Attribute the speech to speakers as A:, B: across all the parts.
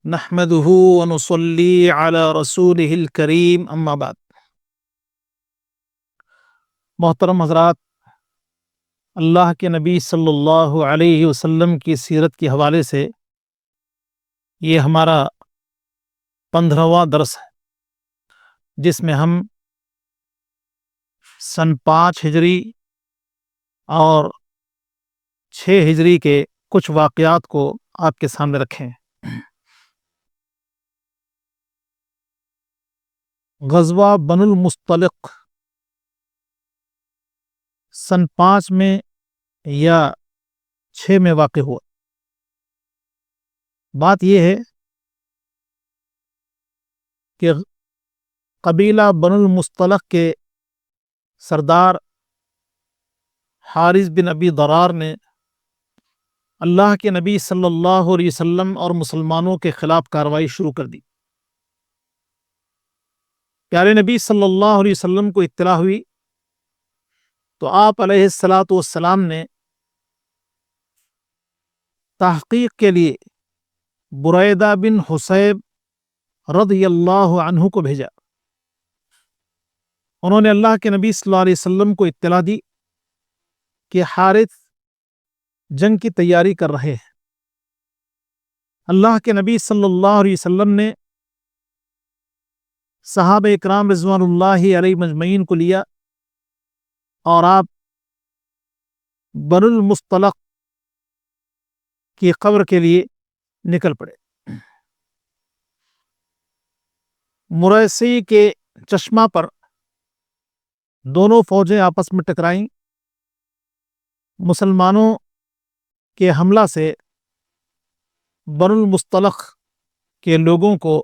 A: نحمده ونصلي على رسوله الكريم اما بعد۔ محترم حضرات، اللہ کے نبی صلی اللہ علیہ وسلم کی سیرت کے حوالے سے یہ ہمارا 15واں درس ہے، جس میں ہم سن 5 ہجری اور 6 ہجری کے کچھ واقعات کو آپ کے سامنے رکھیں۔ غزوہ بنو المصطلق سن 5 میں یا 6 میں واقع ہوا۔ بات یہ ہے کہ قبیلہ بنو المصطلق کے سردار حارث بن ابی ضرار نے اللہ کے نبی صلی اللہ علیہ وسلم اور مسلمانوں کے خلاف کارروائی شروع کر دی۔ پیارے نبی صلی اللہ علیہ وسلم کو اطلاع ہوئی تو آپ علیہ الصلاۃ والسلام نے تحقیق کے لیے بریدہ بن حصیب رضی اللہ عنہ کو بھیجا۔ انہوں نے اللہ کے نبی صلی اللہ علیہ وسلم کو اطلاع دی کہ حارث جنگ کی تیاری کر رہے ہیں۔ اللہ کے نبی صلی اللہ علیہ وسلم نے صحابہ اکرام رضوان اللہ علیہ مجمعین کو لیا اور آپ بنو المصطلق کی قبر کے لیے نکل پڑے۔ مریسی کے چشمہ پر دونوں فوجیں آپس میں ٹکرائیں۔ مسلمانوں کے حملہ سے بنو المصطلق کے لوگوں کو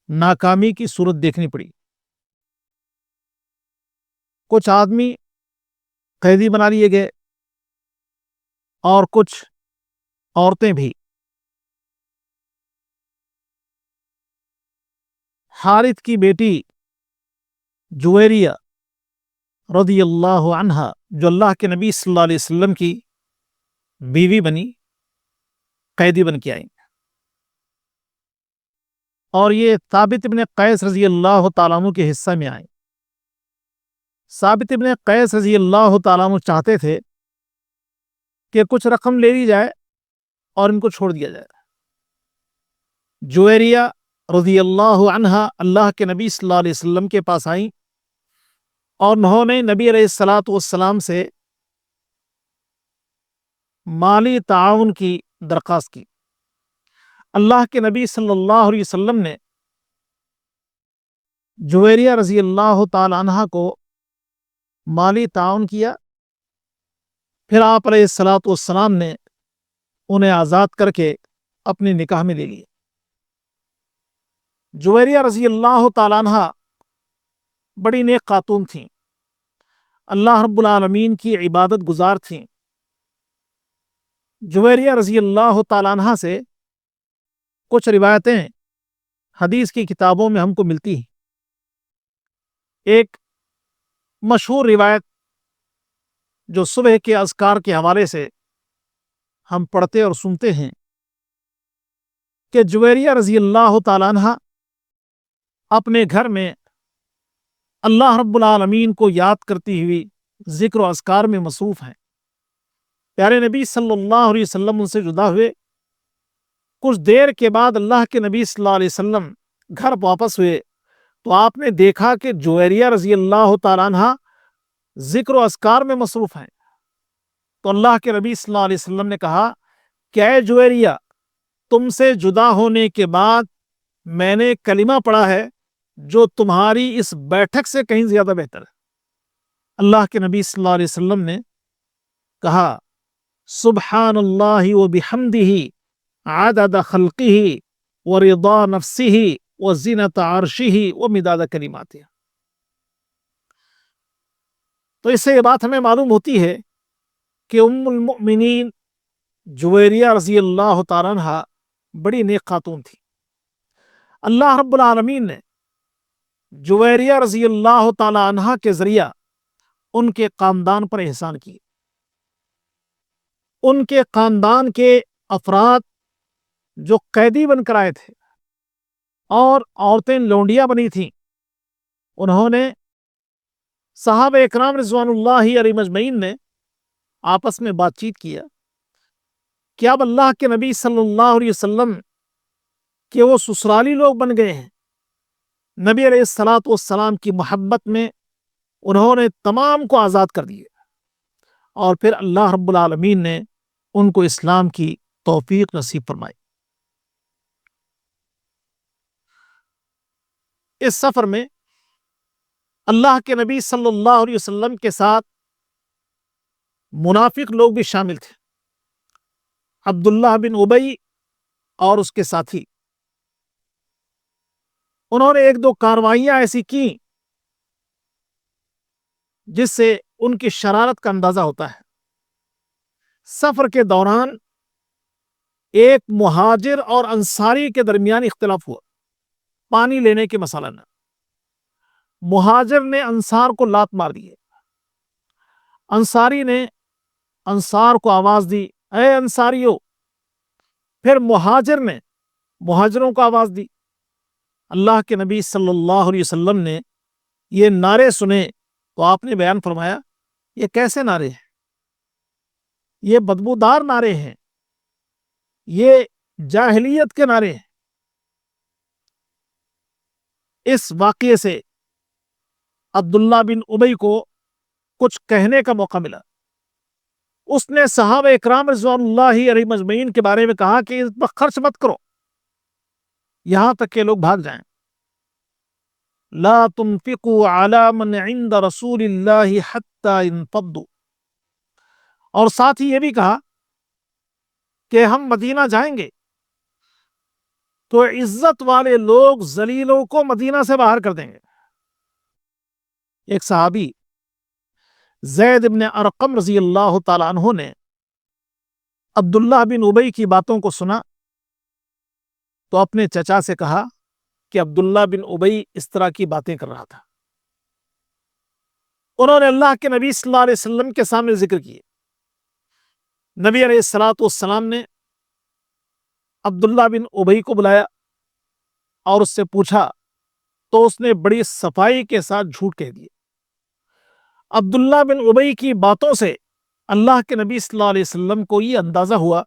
A: ناکامی کی صورت دیکھنی پڑی۔ کچھ آدمی قیدی بنا لیے گئے اور کچھ عورتیں بھی۔ حارث کی بیٹی جویریہ رضی اللہ عنہا، جو اللہ کے نبی صلی اللہ علیہ وسلم کی بیوی بنی، قیدی بن کے آئیں، اور یہ ثابت ابن قیس رضی اللہ تعالیٰ عنہ کے حصہ میں آئیں۔ ثابت ابن قیس رضی اللہ تعالیٰ عنہ چاہتے تھے کہ کچھ رقم لے لی جائے اور ان کو چھوڑ دیا جائے۔ جویریہ رضی اللہ عنہا اللہ کے نبی صلی اللہ علیہ وسلم کے پاس آئیں اور انہوں نے نبی علیہ الصلاۃ والسلام سے مالی تعاون کی درخواست کی۔ اللہ کے نبی صلی اللہ علیہ وسلم نے جویریہ رضی اللہ تعالی عنہا کو مالی تعاون کیا۔ پھر آپ علیہ الصلاۃ والسلام نے انہیں آزاد کر کے اپنے نکاح میں لے لیے۔ جویریہ رضی اللہ تعالی عنہا بڑی نیک خاتون تھیں، اللہ رب العالمین کی عبادت گزار تھیں۔ جویریہ رضی اللہ تعالی عنہا سے کچھ روایتیں حدیث کی کتابوں میں ہم کو ملتی ہیں۔ ایک مشہور روایت جو صبح کے اذکار کے حوالے سے ہم پڑھتے اور سنتے ہیں کہ جویریہ رضی اللہ تعالی عنہا اپنے گھر میں اللہ رب العالمین کو یاد کرتی ہوئی ذکر و اذکار میں مصروف ہیں۔ پیارے نبی صلی اللہ علیہ وسلم ان سے جدا ہوئے۔ کچھ دیر کے بعد اللہ کے نبی صلی اللہ علیہ وسلم گھر واپس ہوئے تو آپ نے دیکھا کہ جویریہ رضی اللہ تعالیٰ عنہا ذکر و اذکار میں مصروف ہیں۔ تو اللہ کے نبی صلی اللہ علیہ وسلم نے کہا کہ اے جویریہ، تم سے جدا ہونے کے بعد میں نے کلمہ پڑھا ہے جو تمہاری اس بیٹھک سے کہیں زیادہ بہتر ہے۔ اللہ کے نبی صلی اللہ علیہ وسلم نے کہا سبحان اللہ و بحمدہ عدد خلقہ ورضا نفسہ وزنۃ عرشہ ومداد کلماتہ۔ تو اس سے یہ بات ہمیں معلوم ہوتی ہے کہ ام المؤمنین جویریہ رضی اللہ تعالیٰ عنہا بڑی نیک خاتون تھی۔ اللہ رب العالمین نے جویریہ رضی اللہ تعالیٰ عنہا کے ذریعہ ان کے خاندان پر احسان کیے۔ ان کے خاندان کے افراد جو قیدی بن کر آئے تھے، اور عورتیں لونڈیاں بنی تھیں، انہوں نے صحابہ اکرام رضوان اللہ علیہ مجمعین نے آپس میں بات چیت کیا کہ اب اللہ کے نبی صلی اللہ علیہ وسلم کہ وہ سسرالی لوگ بن گئے ہیں۔ نبی علیہ الصلوۃ والسلام کی محبت میں انہوں نے تمام کو آزاد کر دیے، اور پھر اللہ رب العالمین نے ان کو اسلام کی توفیق نصیب فرمائی۔ اس سفر میں اللہ کے نبی صلی اللہ علیہ وسلم کے ساتھ منافق لوگ بھی شامل تھے، عبداللہ بن ابی اور اس کے ساتھی۔ انہوں نے ایک دو کارروائیاں ایسی کی جس سے ان کی شرارت کا اندازہ ہوتا ہے۔ سفر کے دوران ایک مہاجر اور انصاری کے درمیان اختلاف ہوا پانی لینے کے مسئلہ میں۔ مہاجر نے انصار کو لات مار دی، انصاری نے انصار کو آواز دی، اے انصاریو۔ پھر مہاجر نے مہاجروں کو آواز دی۔ اللہ کے نبی صلی اللہ علیہ وسلم نے یہ نعرے سنے تو آپ نے بیان فرمایا، یہ کیسے نعرے ہیں؟ یہ بدبودار نعرے ہیں، یہ جاہلیت کے نعرے ہیں۔ اس واقعے سے عبداللہ بن ابی کو کچھ کہنے کا موقع ملا۔ اس نے صحابہ اکرام رضوان اللہ علیہ مجمعین کے بارے میں کہا کہ اس پر خرچ مت کرو یہاں تک کہ لوگ بھاگ جائیں۔ لا تنفقوا علی من عند رسول اللہ حتی انفضوا، اور ساتھ ہی یہ بھی کہا کہ ہم مدینہ جائیں گے تو عزت والے لوگ ذلیلوں کو مدینہ سے باہر کر دیں گے۔ ایک صحابی زید بن ارقم رضی اللہ تعالیٰ عنہ نے عبداللہ بن ابی کی باتوں کو سنا تو اپنے چچا سے کہا کہ عبداللہ بن ابی اس طرح کی باتیں کر رہا تھا۔ انہوں نے اللہ کے نبی صلی اللہ علیہ وسلم کے سامنے ذکر کیے۔ نبی علیہ الصلوۃ والسلام نے عبداللہ بن ابی کو بلایا اور اس سے پوچھا تو اس نے بڑی صفائی کے ساتھ جھوٹ کہہ دیا۔ عبداللہ بن ابی کی باتوں سے اللہ کے نبی صلی اللہ علیہ وسلم کو یہ اندازہ ہوا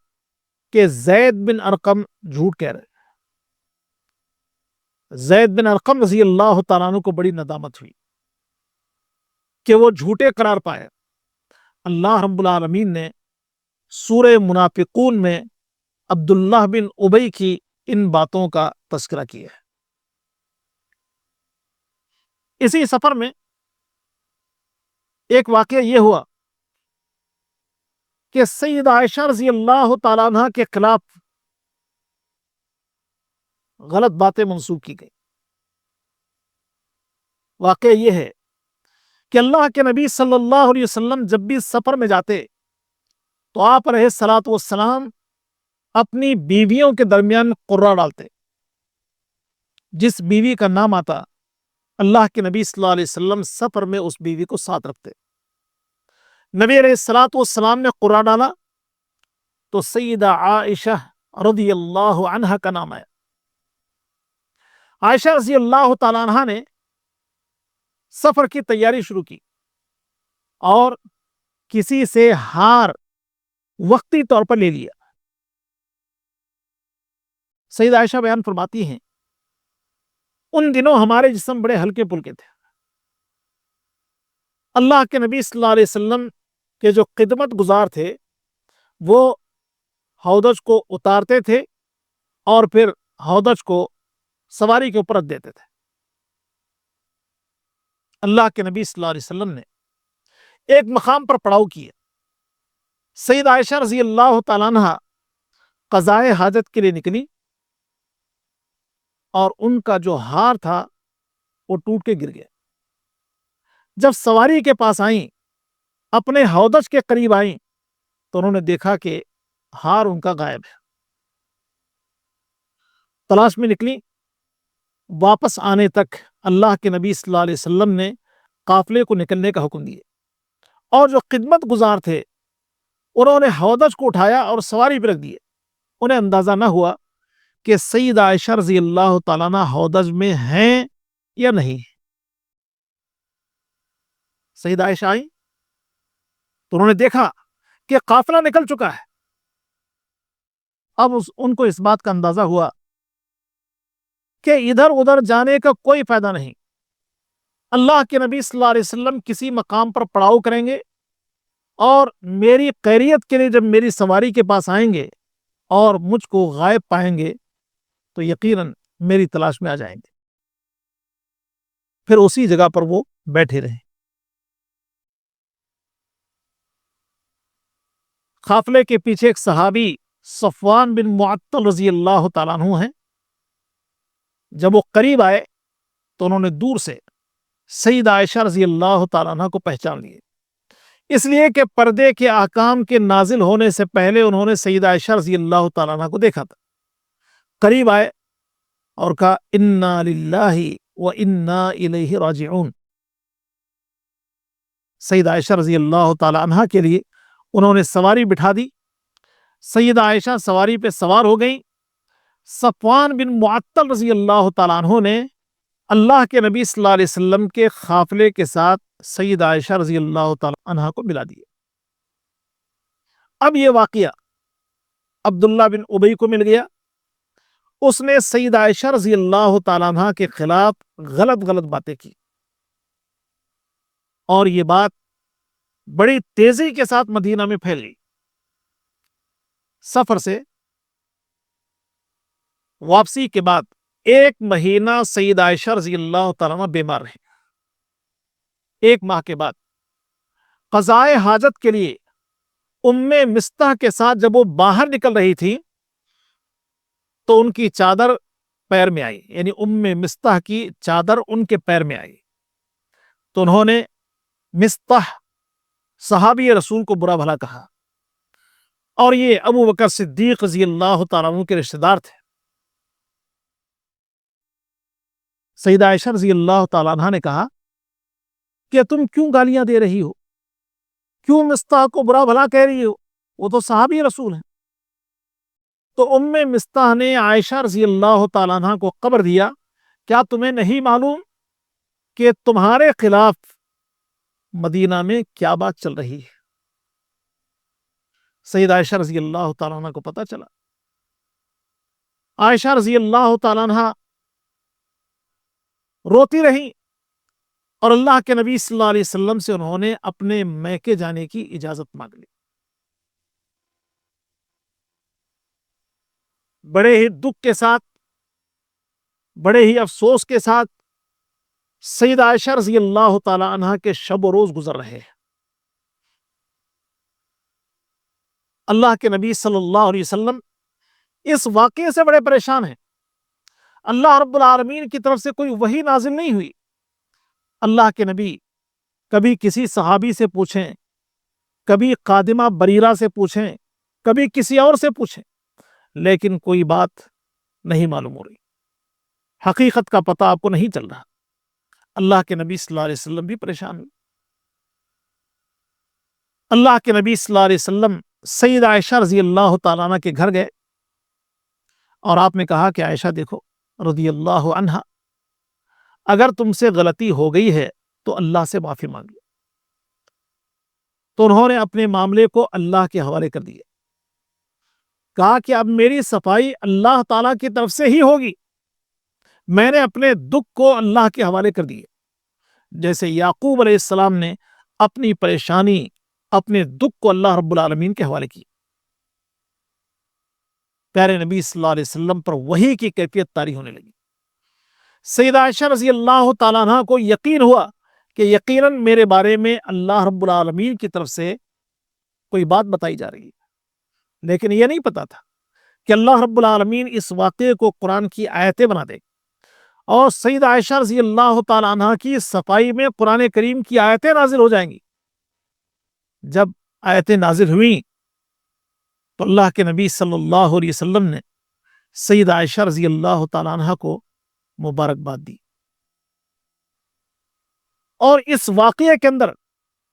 A: کہ زید بن ارقم جھوٹ کہہ رہے۔ زید بن ارقم رضی اللہ تعالیٰ عنہ کو بڑی ندامت ہوئی کہ وہ جھوٹے قرار پائے۔ اللہ رب العالمین نے سورہ منافقون میں عبداللہ بن ابی کی ان باتوں کا تذکرہ کیا ہے۔ اسی سفر میں ایک واقعہ یہ ہوا کہ سیدہ عائشہ رضی اللہ تعالیٰ عنہ کے خلاف غلط باتیں منسوب کی گئی۔ واقعہ یہ ہے کہ اللہ کے نبی صلی اللہ علیہ وسلم جب بھی سفر میں جاتے تو آپ علیہ الصلوۃ والسلام اپنی بیویوں کے درمیان قرہ ڈالتے۔ جس بیوی کا نام آتا اللہ کے نبی صلی اللہ علیہ وسلم سفر میں اس بیوی کو ساتھ رکھتے۔ نبی علیہ الصلوۃ والسلام نے قرہ ڈالا تو سیدہ عائشہ رضی اللہ عنہا کا نام آیا۔ عائشہ رضی اللہ تعالیٰ عنہ نے سفر کی تیاری شروع کی اور کسی سے ہار وقتی طور پر لے لیا۔ سیدہ عائشہ بیان فرماتی ہیں، ان دنوں ہمارے جسم بڑے ہلکے پھلکے تھے۔ اللہ کے نبی صلی اللہ علیہ وسلم کے جو خدمت گزار تھے وہ ہودج کو اتارتے تھے اور پھر ہودج کو سواری کے اوپر رکھ دیتے تھے۔ اللہ کے نبی صلی اللہ علیہ وسلم نے ایک مقام پر پڑاؤ کیے۔ سیدہ عائشہ رضی اللہ تعالیٰ عنہ قضائے حاجت کے لیے نکلی اور ان کا جو ہار تھا وہ ٹوٹ کے گر گیا۔ جب سواری کے پاس آئیں، اپنے ہودج کے قریب آئیں تو انہوں نے دیکھا کہ ہار ان کا غائب ہے۔ تلاش میں نکلی، واپس آنے تک اللہ کے نبی صلی اللہ علیہ وسلم نے قافلے کو نکلنے کا حکم دیا، اور جو خدمت گزار تھے انہوں نے ہودج کو اٹھایا اور سواری پہ رکھ دیے۔ انہیں اندازہ نہ ہوا کہ سیدہ عائشہ رضی اللہ تعالیٰ عنہ ہودج میں ہیں یا نہیں. سیدہ عائشہ آئی تو انہوں نے دیکھا کہ قافلہ نکل چکا ہے. اب ان کو اس بات کا اندازہ ہوا کہ ادھر ادھر جانے کا کوئی فائدہ نہیں. اللہ کے نبی صلی اللہ علیہ وسلم کسی مقام پر پڑاؤ کریں گے اور میری خیریت کے لیے جب میری سواری کے پاس آئیں گے اور مجھ کو غائب پائیں گے تو یقیناً میری تلاش میں آ جائیں گے. پھر اسی جگہ پر وہ بیٹھے رہے. قافلے کے پیچھے ایک صحابی صفوان بن معطل رضی اللہ تعالیٰ عنہ ہیں. جب وہ قریب آئے تو انہوں نے دور سے سیدہ عائشہ رضی اللہ تعالیٰ عنہ کو پہچان لیے، اس لیے کہ پردے کے احکام کے نازل ہونے سے پہلے انہوں نے سیدہ عائشہ رضی اللہ تعالیٰ عنہ کو دیکھا تھا. قریب آئے اور کہا انا للہ و انا الیہ راجعون. سیدہ عائشہ رضی اللہ تعالیٰ عنہ کے لیے انہوں نے سواری بٹھا دی. سیدہ عائشہ سواری پہ سوار ہو گئیں. صفوان بن معطل رضی اللہ تعالیٰ عنہ نے اللہ کے نبی صلی اللہ علیہ وسلم کے قافلے کے ساتھ سیدہ عائشہ رضی اللہ تعالیٰ عنہ کو ملا دیا. اب یہ واقعہ عبداللہ بن ابی کو مل گیا. اس نے سیدہ عائشہ رضی اللہ تعالیٰ عنہ کے خلاف غلط باتیں کی اور یہ بات بڑی تیزی کے ساتھ مدینہ میں پھیل گئی. سفر سے واپسی کے بعد 1 مہینہ سیدہ عائشہ رضی اللہ تعالیٰ عنہ بیمار رہے. 1 ماہ کے بعد قضائے حاجت کے لیے ام مستح کے ساتھ جب وہ باہر نکل رہی تھی تو ان کی چادر پیر میں آئی، یعنی ام مستح کی چادر ان کے پیر میں آئی. تو انہوں نے مستح صحابی رسول کو برا بھلا کہا، اور یہ ابو بکر صدیق رضی اللہ تعالیٰ عنہ کے رشتہ دار تھے. سیدہ عائشہ رضی اللہ تعالیٰ عنہ نے کہا کہ تم کیوں گالیاں دے رہی ہو، کیوں مستح کو برا بھلا کہہ رہی ہو، وہ تو صحابی رسول ہیں. تو ام مستح نے عائشہ رضی اللہ تعالیٰ عنہ کو خبر دیا، کیا تمہیں نہیں معلوم کہ تمہارے خلاف مدینہ میں کیا بات چل رہی ہے؟ سیدہ عائشہ رضی اللہ تعالیٰ عنہ کو پتہ چلا. عائشہ رضی اللہ تعالیٰ عنہ روتی رہی اور اللہ کے نبی صلی اللہ علیہ وسلم سے انہوں نے اپنے میکے جانے کی اجازت مانگ لی. بڑے ہی دکھ کے ساتھ، بڑے ہی افسوس کے ساتھ سیدہ عائشہ رضی اللہ تعالی عنہ کے شب و روز گزر رہے ہیں. اللہ کے نبی صلی اللہ علیہ وسلم اس واقعے سے بڑے پریشان ہیں. اللہ رب العالمین کی طرف سے کوئی وحی نازل نہیں ہوئی. اللہ کے نبی کبھی کسی صحابی سے پوچھیں، کبھی قادمہ بریرہ سے پوچھیں، کبھی کسی اور سے پوچھیں، لیکن کوئی بات نہیں معلوم ہو رہی، حقیقت کا پتہ آپ کو نہیں چل رہا. اللہ کے نبی صلی اللہ علیہ وسلم بھی پریشان ہوئے. اللہ کے نبی صلی اللہ علیہ وسلم سیدہ عائشہ رضی اللہ تعالیٰ عنہ کے گھر گئے اور آپ نے کہا کہ عائشہ دیکھو رضی اللہ عنہا، اگر تم سے غلطی ہو گئی ہے تو اللہ سے معافی مانگ لو. تو انہوں نے اپنے معاملے کو اللہ کے حوالے کر دیا. کہا کہ اب میری صفائی اللہ تعالیٰ کی طرف سے ہی ہوگی. میں نے اپنے دکھ کو اللہ کے حوالے کر دیا، جیسے یعقوب علیہ السلام نے اپنی پریشانی، اپنے دکھ کو اللہ رب العالمین کے حوالے کی. پیارے نبی صلی اللہ علیہ وسلم پر وحی کی کیفیت طاری ہونے لگی. سیدہ عائشہ رضی اللہ تعالیٰ عنہ کو یقین ہوا کہ یقیناً میرے بارے میں اللہ رب العالمین کی طرف سے کوئی بات بتائی جا رہی ہے. لیکن یہ نہیں پتا تھا کہ اللہ رب العالمین اس واقعے کو قرآن کی آیتیں بنا دے اور سیدہ عائشہ رضی اللہ تعالیٰ عنہ کی صفائی میں قرآن کریم کی آیتیں نازل ہو جائیں گی. جب آیتیں نازل ہوئیں تو اللہ کے نبی صلی اللہ علیہ وسلم نے سیدہ عائشہ رضی اللہ تعالیٰ عنہ کو مبارکباد دی، اور اس واقعے کے اندر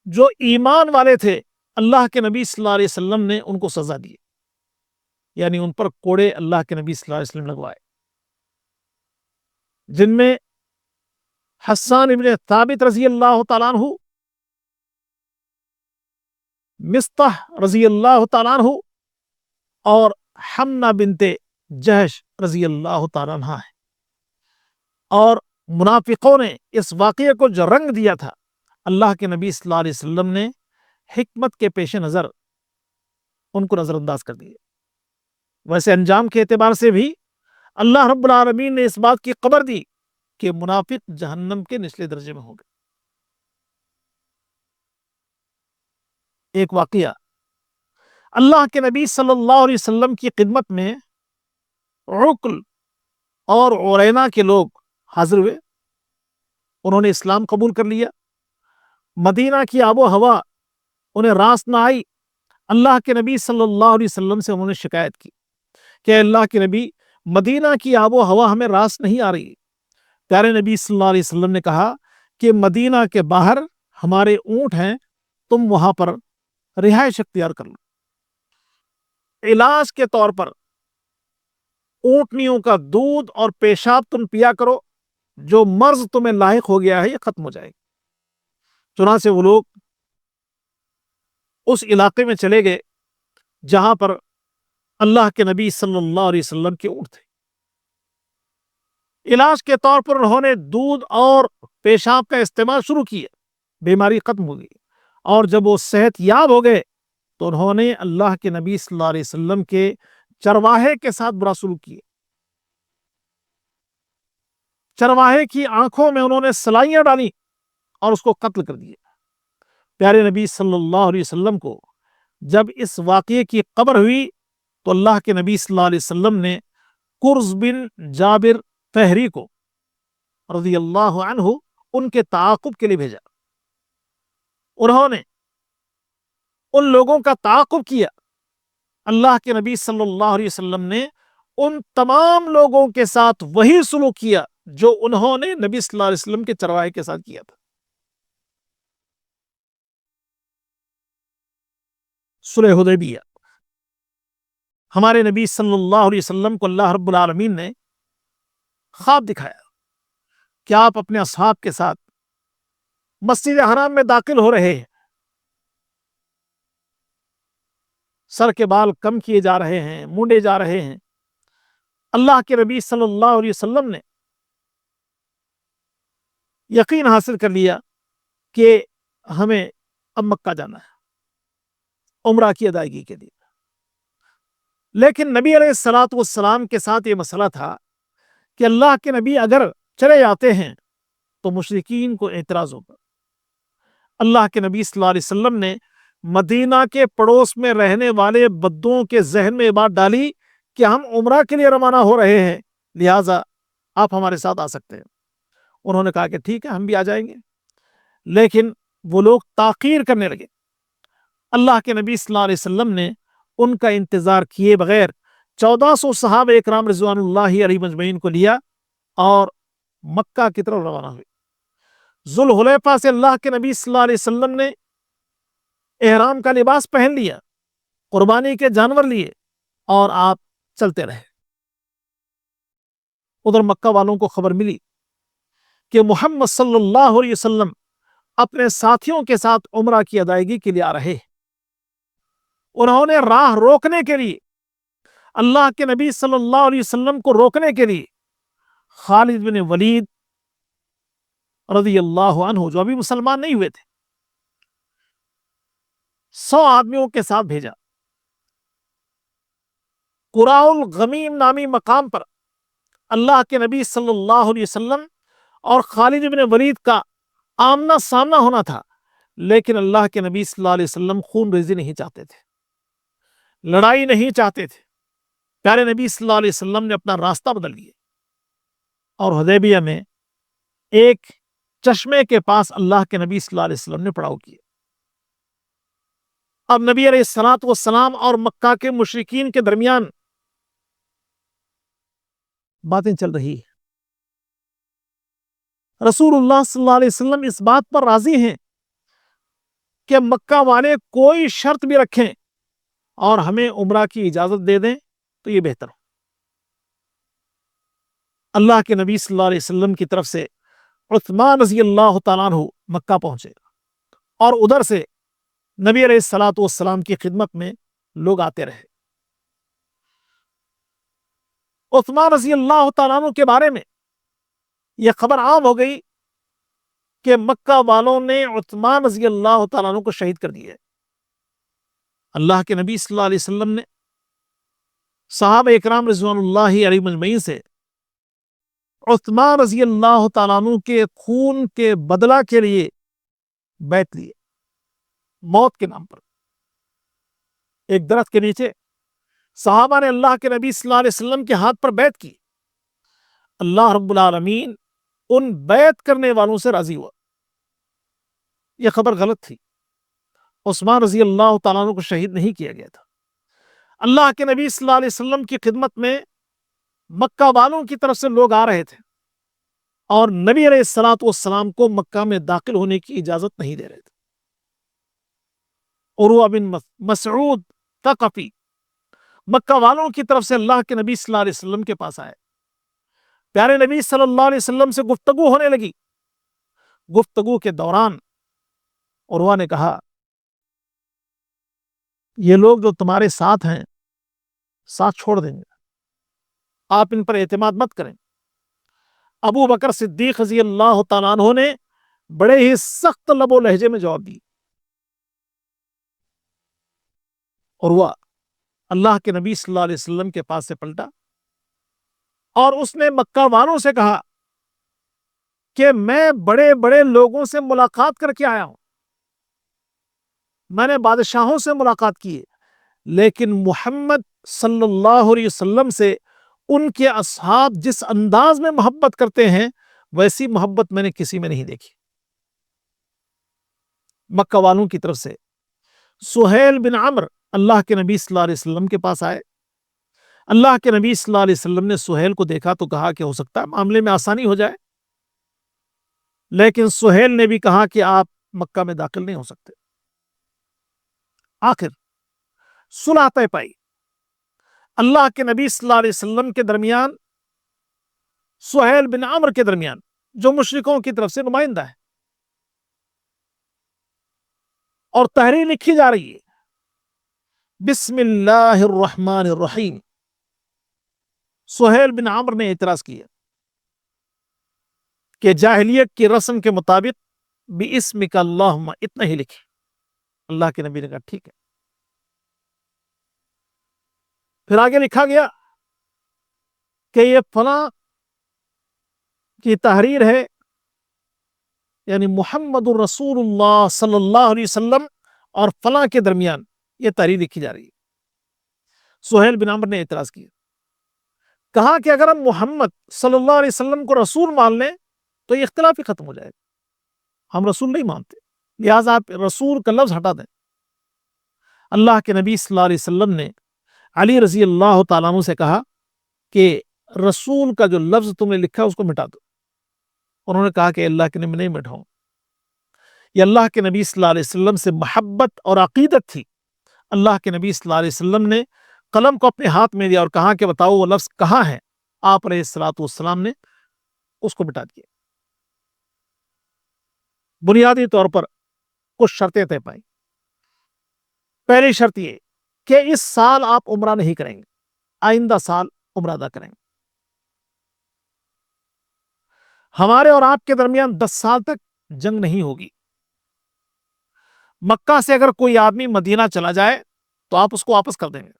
A: جو ایمان والے تھے اللہ کے نبی صلی اللہ علیہ وسلم نے ان کو سزا دی. یعنی ان پر کوڑے اللہ کے نبی صلی اللہ علیہ وسلم لگوائے، جن میں حسان ابن ثابت رضی اللہ تعالیٰ عنہ، مصطح رضی اللہ تعالیٰ عنہ اور حمنہ بنت جہش رضی اللہ تعالیٰ عنہ ہے۔ اور منافقوں نے اس واقعے کو جو رنگ دیا تھا، اللہ کے نبی صلی اللہ علیہ وسلم نے حکمت کے پیش نظر ان کو نظر انداز کر دیا۔ ویسے انجام کے اعتبار سے بھی اللہ رب العالمین نے اس بات کی خبر دی کہ منافق جہنم کے نچلے درجے میں ہوں گے۔ ایک واقعہ، اللہ کے نبی صلی اللہ علیہ وسلم کی خدمت میں عقل اور عرینا کے لوگ حاضر ہوئے، انہوں نے اسلام قبول کر لیا۔ مدینہ کی آب و ہوا انہیں راس نہ آئی۔ اللہ کے نبی صلی اللہ علیہ وسلم سے انہوں نے شکایت کی کہ اللہ کے نبی، مدینہ کی آب و ہوا ہمیں راس نہیں آ رہی۔ پیارے نبی صلی اللہ علیہ وسلم نے کہا کہ مدینہ کے باہر ہمارے اونٹ ہیں، تم وہاں پر رہائش اختیار کر لو۔ علاج کے طور پر اونٹنیوں کا دودھ اور پیشاب تم پیا کرو، جو مرض تمہیں لاحق ہو گیا ہے یہ ختم ہو جائے گا۔ چنانچہ وہ لوگ اس علاقے میں چلے گئے جہاں پر اللہ کے نبی صلی اللہ علیہ وسلم کے اونٹ تھے۔ علاج کے طور پر انہوں نے دودھ اور پیشاب کا استعمال شروع کیا، بیماری ختم ہو گئی، اور جب وہ صحت یاب ہو گئے تو انہوں نے اللہ کے نبی صلی اللہ علیہ وسلم کے چرواہے کے ساتھ برا سلوک کیا۔ چرواہے کی آنکھوں میں انہوں نے سلائیاں ڈالی اور اس کو قتل کر دیا۔ پیارے نبی صلی اللہ علیہ وسلم کو جب اس واقعے کی خبر ہوئی تو اللہ کے نبی صلی اللہ علیہ وسلم نے کرز بن جابر فہری کو رضی اللہ عنہ ان کے تعاقب کے لیے بھیجا۔ انہوں نے ان لوگوں کا تعاقب کیا۔ اللہ کے نبی صلی اللہ علیہ وسلم نے ان تمام لوگوں کے ساتھ وہی سلوک کیا جو انہوں نے نبی صلی اللہ علیہ وسلم کے چرواہے کے ساتھ کیا تھا۔ صلح حدیبیہ، ہمارے نبی صلی اللہ علیہ وسلم کو اللہ رب العالمین نے خواب دکھایا کہ آپ اپنے اصحاب کے ساتھ مسجد حرام میں داخل ہو رہے ہیں، سر کے بال کم کیے جا رہے ہیں، مونڈے جا رہے ہیں۔ اللہ کے نبی صلی اللہ علیہ وسلم نے یقین حاصل کر لیا کہ ہمیں اب مکہ جانا ہے عمرہ کی ادائیگی کے لیے، لیکن نبی علیہ الصلوۃ والسلام کے ساتھ یہ مسئلہ تھا کہ اللہ کے نبی اگر چلے جاتے ہیں تو مشرکین کو اعتراض ہوگا۔ اللہ کے نبی صلی اللہ علیہ وسلم نے مدینہ کے پڑوس میں رہنے والے بدوؤں کے ذہن میں یہ بات ڈالی کہ ہم عمرہ کے لیے روانہ ہو رہے ہیں، لہٰذا آپ ہمارے ساتھ آ سکتے ہیں۔ انہوں نے کہا کہ ٹھیک ہے، ہم بھی آ جائیں گے، لیکن وہ لوگ تاخیر کرنے لگے۔ اللہ کے نبی صلی اللہ علیہ وسلم نے ان کا انتظار کیے بغیر 1400 صحابہ اکرام رضوان اللہ علیہ مجمعین کو لیا اور مکہ کی طرف روانہ ہوئے۔ ذوالحلیفہ سے اللہ کے نبی صلی اللہ علیہ وسلم نے احرام کا لباس پہن لیا، قربانی کے جانور لیے اور آپ چلتے رہے۔ ادھر مکہ والوں کو خبر ملی کہ محمد صلی اللہ علیہ وسلم اپنے ساتھیوں کے ساتھ عمرہ کی ادائیگی کے لیے آ رہے ہیں۔ انہوں نے راہ روکنے کے لیے، اللہ کے نبی صلی اللہ علیہ وسلم کو روکنے کے لیے خالد بن ولید رضی اللہ عنہ، جو ابھی مسلمان نہیں ہوئے تھے، 100 آدمیوں کے ساتھ بھیجا۔ قراء الغمیم نامی مقام پر اللہ کے نبی صلی اللہ علیہ وسلم اور خالد بن ولید کا آمنا سامنا ہونا تھا، لیکن اللہ کے نبی صلی اللہ علیہ وسلم خون ریزی نہیں چاہتے تھے، لڑائی نہیں چاہتے تھے۔ پیارے نبی صلی اللہ علیہ وسلم نے اپنا راستہ بدل لیا اور حدیبیہ میں ایک چشمے کے پاس اللہ کے نبی صلی اللہ علیہ وسلم نے پڑاؤ کیا۔ اب نبی علیہ الصلوۃ والسلام اور مکہ کے مشرکین کے درمیان باتیں چل رہی ہیں۔ رسول اللہ صلی اللہ علیہ وسلم اس بات پر راضی ہیں کہ مکہ والے کوئی شرط بھی رکھیں اور ہمیں عمرہ کی اجازت دے دیں، تو یہ بہتر ہو۔ اللہ کے نبی صلی اللہ علیہ وسلم کی طرف سے عثمان رضی اللہ تعالیٰ عنہ مکہ پہنچے، اور ادھر سے نبی علیہ الصلوۃ والسلام کی خدمت میں لوگ آتے رہے۔ عثمان رضی اللہ تعالیٰ عنہ کے بارے میں یہ خبر عام ہو گئی کہ مکہ والوں نے عثمان رضی اللہ تعالیٰ عنہ کو شہید کر دیا ہے۔ اللہ کے نبی صلی اللہ علیہ وسلم نے صحابہ اکرام رضوان اللہ علیہم اجمعین سے عثمان رضی اللہ تعالیٰ عنہ کے خون کے بدلہ کے لیے بیعت لی، موت کے نام پر۔ ایک درخت کے نیچے صحابہ نے اللہ کے نبی صلی اللہ علیہ وسلم کے ہاتھ پر بیعت کی۔ اللہ رب العالمین ان بیعت کرنے والوں سے راضی ہوا۔ یہ خبر غلط تھی، عثمان رضی اللہ تعالیٰ عنہ کو شہید نہیں کیا گیا تھا۔ اللہ کے نبی صلی اللہ علیہ وسلم کی خدمت میں مکہ والوں کی طرف سے لوگ آ رہے تھے، اور نبی علیہ الصلوۃ والسلام کو مکہ میں داخل ہونے کی اجازت نہیں دے رہے تھے۔ عروہ بن مسعود ثقفی مکہ والوں کی طرف سے اللہ کے نبی صلی اللہ علیہ وسلم کے پاس آئے۔ پیارے نبی صلی اللہ علیہ وسلم سے گفتگو ہونے لگی۔ گفتگو کے دوران عروہ نے کہا، یہ لوگ جو تمہارے ساتھ ہیں ساتھ چھوڑ دیں گے، آپ ان پر اعتماد مت کریں۔ ابو بکر صدیق رضی اللہ تعالیٰ عنہ نے بڑے ہی سخت لب و لہجے میں جواب دی۔ عروہ اللہ کے نبی صلی اللہ علیہ وسلم کے پاس سے پلٹا، اور اس نے مکہ والوں سے کہا کہ میں بڑے بڑے لوگوں سے ملاقات کر کے آیا ہوں، میں نے بادشاہوں سے ملاقات کی ہے، لیکن محمد صلی اللہ علیہ وسلم سے ان کے اصحاب جس انداز میں محبت کرتے ہیں ویسی محبت میں نے کسی میں نہیں دیکھی۔ مکہ والوں کی طرف سے سہیل بن عمرو اللہ کے نبی صلی اللہ علیہ وسلم کے پاس آئے۔ اللہ کے نبی صلی اللہ علیہ وسلم نے سہیل کو دیکھا تو کہا کہ ہو سکتا ہے معاملے میں آسانی ہو جائے، لیکن سہیل نے بھی کہا کہ آپ مکہ میں داخل نہیں ہو سکتے۔ آخر صلح طے پائی اللہ کے نبی صلی اللہ علیہ وسلم کے درمیان، سہیل بن عمرو کے درمیان، جو مشرکوں کی طرف سے نمائندہ ہے، اور تحریر لکھی جا رہی ہے، بسم اللہ الرحمن الرحیم۔ سہیل بن عمرو نے اعتراض کیا کہ جاہلیت کی رسم کے مطابق بِاسْمِكَ اللہم اتنا ہی لکھے۔ اللہ کے نبی نے کہا ٹھیک ہے۔ پھر آگے لکھا گیا کہ یہ فلاں کی تحریر ہے، یعنی محمد الرسول اللہ صلی اللہ علیہ وسلم اور فلاں کے درمیان یہ تحریر لکھی جا رہی ہے۔ سہیل بن عمرو نے اعتراض کیا، کہا کہ اگر ہم محمد صلی اللہ علیہ وسلم کو رسول مان لیں تو یہ اختلاف ہی ختم ہو جائے گا، ہم رسول نہیں مانتے، لہٰذا آپ رسول کا لفظ ہٹا دیں۔ اللہ کے نبی صلی اللہ علیہ وسلم نے علی رضی اللہ تعالیٰ عنہ سے کہا کہ رسول کا جو لفظ تم نے لکھا اس کو مٹا دو۔ انہوں نے کہا کہ اللہ کے نبی نہیں مٹاؤں، یہ اللہ کے نبی صلی اللہ علیہ وسلم سے محبت اور عقیدت تھی۔ اللہ کے نبی صلی اللہ علیہ وسلم نے قلم کو اپنے ہاتھ میں دیا اور کہا کہ بتاؤ وہ لفظ کہاں ہے۔ آپ علیہ الصلوۃ والسلام نے اس کو مٹا دیا۔ بنیادی طور پر کچھ شرطیں طے پائیں۔ پہلی شرط یہ کہ اس سال آپ عمرہ نہیں کریں گے، آئندہ سال عمرہ ادا کریں گے۔ ہمارے اور آپ کے درمیان 10 سال تک جنگ نہیں ہوگی۔ مکہ سے اگر کوئی آدمی مدینہ چلا جائے تو آپ اس کو واپس کر دیں گے،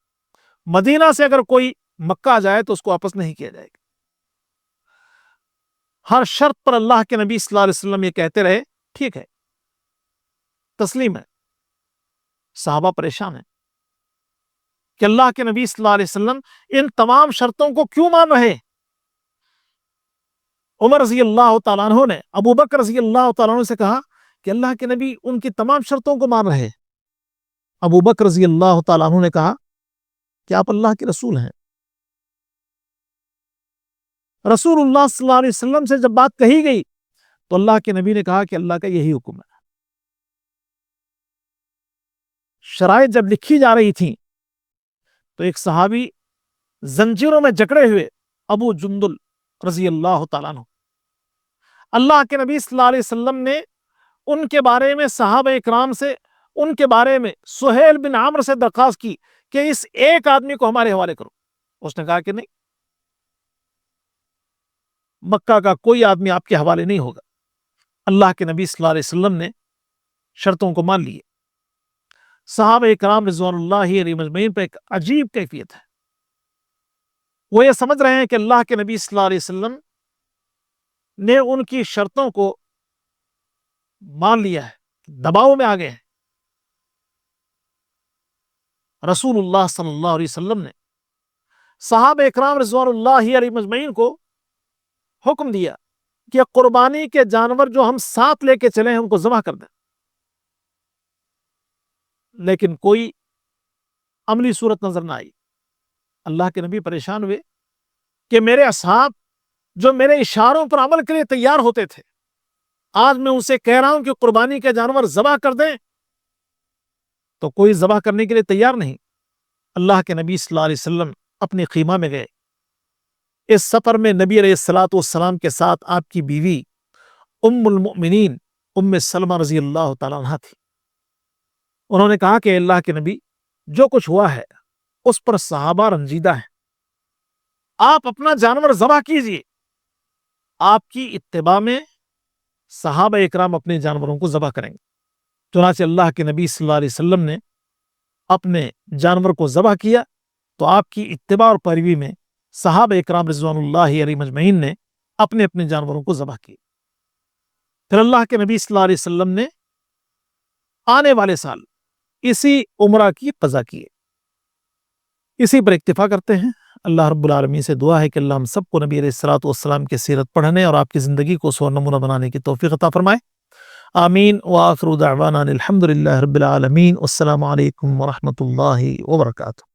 A: مدینہ سے اگر کوئی مکہ آ جائے تو اس کو واپس نہیں کیا جائے گا۔ ہر شرط پر اللہ کے نبی صلی اللہ علیہ وسلم یہ کہتے رہے ٹھیک ہے، تسلیم ہے۔ صحابہ پریشان ہیں کہ اللہ کے نبی صلی اللہ علیہ وسلم ان تمام شرطوں کو کیوں مان رہے۔ عمر رضی اللہ تعالیٰ عنہ نے ابو بکر رضی اللہ تعالیٰ عنہ سے کہا کہ اللہ کے نبی ان کی تمام شرطوں کو مان رہے۔ ابو بکر رضی اللہ تعالیٰ عنہ نے کہا کہ آپ اللہ کے رسول ہیں۔ رسول اللہ صلی اللہ علیہ وسلم سے جب بات کہی گئی تو اللہ کے نبی نے کہا کہ اللہ کا یہی حکم ہے۔ شرائط جب لکھی جا رہی تھیں تو ایک صحابی زنجیروں میں جکڑے ہوئے ابو جندل رضی اللہ تعالیٰ عنہ، اللہ کے نبی صلی اللہ علیہ وسلم نے ان کے بارے میں صحابہ اکرام سے، ان کے بارے میں سہیل بن عمرو سے درخواست کی کہ اس ایک آدمی کو ہمارے حوالے کرو۔ اس نے کہا کہ نہیں، مکہ کا کوئی آدمی آپ کے حوالے نہیں ہوگا۔ اللہ کے نبی صلی اللہ علیہ وسلم نے شرطوں کو مان لیے۔ صحابہ اکرام رضوان اللہ علیہم اجمعین پہ ایک عجیب کیفیت ہے، وہ یہ سمجھ رہے ہیں کہ اللہ کے نبی صلی اللہ علیہ وسلم نے ان کی شرطوں کو مان لیا ہے، دباؤ میں آ گئے ہیں۔ رسول اللہ صلی اللہ علیہ وسلم نے صحابہ اکرام رضوان اللہ علیہم اجمعین کو حکم دیا کہ قربانی کے جانور جو ہم ساتھ لے کے چلے ہیں ان کو ذبح کر دیں، لیکن کوئی عملی صورت نظر نہ آئی۔ اللہ کے نبی پریشان ہوئے کہ میرے اصحاب جو میرے اشاروں پر عمل کے لیے تیار ہوتے تھے، آج میں ان سے کہہ رہا ہوں کہ قربانی کے جانور ذبح کر دیں تو کوئی ذبح کرنے کے لیے تیار نہیں۔ اللہ کے نبی صلی اللہ علیہ وسلم اپنے خیمہ میں گئے۔ اس سفر میں نبی علیہ الصلوۃ والسلام کے ساتھ آپ کی بیوی ام المؤمنین ام سلمہ رضی اللہ تعالیٰ عنہ تھی۔ انہوں نے کہا کہ اللہ کے نبی، جو کچھ ہوا ہے اس پر صحابہ رنجیدہ ہیں، آپ اپنا جانور ذبح کیجئے۔ آپ کی اتباع میں صحابہ اکرام اپنے جانوروں کو ذبح کریں گے۔ چنانچہ اللہ کے نبی صلی اللہ علیہ وسلم نے اپنے جانور کو ذبح کیا تو آپ کی اتباع اور پیروی میں صحابہ اکرام رضوان اللہ علیہم اجمعین نے اپنے اپنے جانوروں کو ذبح کیا۔ پھر اللہ کے نبی صلی اللہ علیہ وسلم نے آنے والے سال اسی عمرہ کی قضا کی۔ اسی پر اکتفا کرتے ہیں۔ اللہ رب العالمین سے دعا ہے کہ اللہ ہم سب کو نبی علیہ الصلوۃ والسلام کی سیرت پڑھنے اور آپ کی زندگی کو سوار نمونہ بنانے کی توفیق عطا فرمائے۔ آمین وآخر دعوانا الحمد للہ رب العالمین۔ السلام علیکم ورحمۃ اللہ وبرکاتہ۔